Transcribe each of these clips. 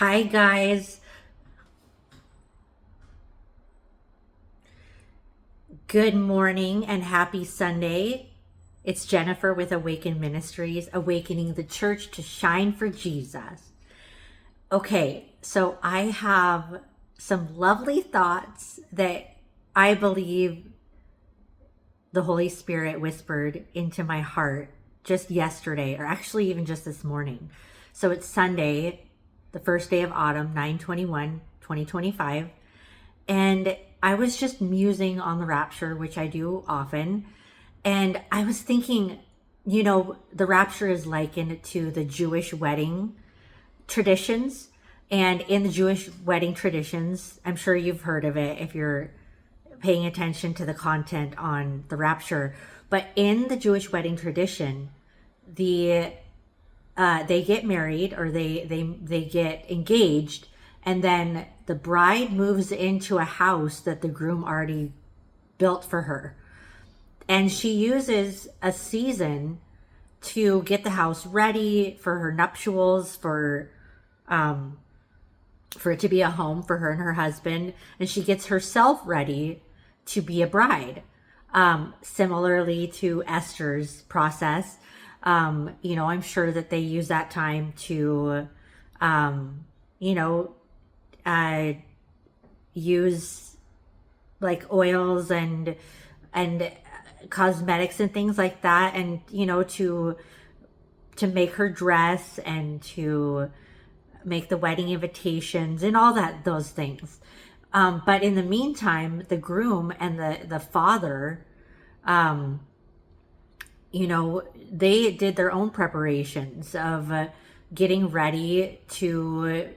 Hi, guys. Good morning and happy Sunday. It's Jennifer with Awaken Ministries, awakening the church to shine for Jesus. Okay, so I have some lovely thoughts that I believe the Holy Spirit whispered into my heart just yesterday, or actually even just this morning. So it's Sunday, the first day of autumn, 9/21, 2025. And I was just musing on the rapture, which I do often. And I was thinking, the rapture is likened to the Jewish wedding traditions. And in the Jewish wedding traditions, I'm sure you've heard of it if you're paying attention to the content on the rapture. But in the Jewish wedding tradition, they get married, or they get engaged, and then the bride moves into a house that the groom already built for her, and she uses a season to get the house ready for her nuptials, for it to be a home for her and her husband, and she gets herself ready to be a bride. Similarly to Esther's process, I'm sure that they use that time to, uh, use like oils and cosmetics and things like that, and to make her dress and to make the wedding invitations and all those things. But in the meantime, the groom and the father, they did their own preparations of getting ready to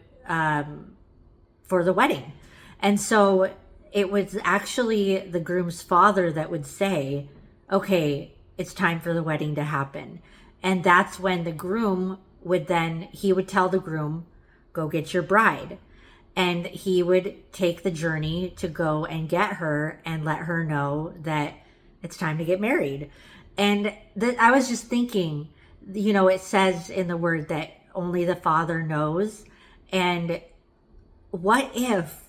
for the wedding. And so it was actually the groom's father that would say, okay, it's time for the wedding to happen. And that's when the groom would he would tell the groom, go get your bride. And he would take the journey to go and get her and let her know that it's time to get married. And I was just thinking, it says in the word that only the Father knows. And what if,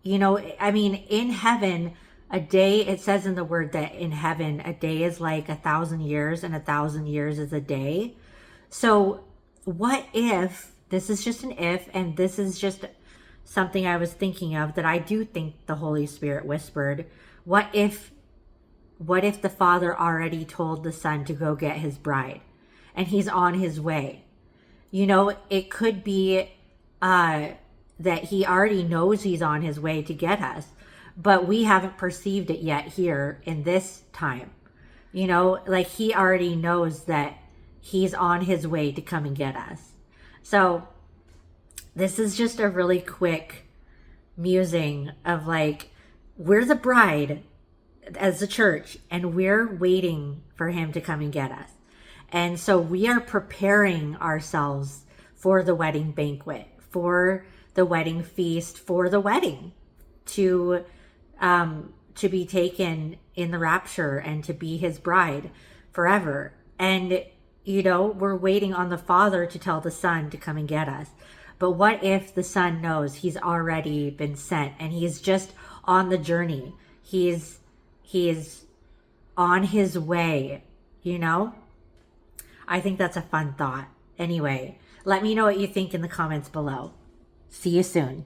in heaven, it says in the word that in heaven, a day is like 1,000 years and 1,000 years is a day. So what if, this is just an if, and this is just something I was thinking of that I do think the Holy Spirit whispered. What if the Father already told the Son to go get his bride and he's on his way? It could be that he already knows he's on his way to get us, but we haven't perceived it yet here in this time. Like he already knows that he's on his way to come and get us. So this is just a really quick musing of we're the bride as a church, and we're waiting for him to come and get us. And so we are preparing ourselves for the wedding banquet, for the wedding feast, for the wedding to be taken in the rapture and to be his bride forever. And we're waiting on the Father to tell the Son to come and get us. But what if the Son knows he's already been sent and he's just on the journey? He's on his way, I think that's a fun thought. Anyway, let me know what you think in the comments below. See you soon.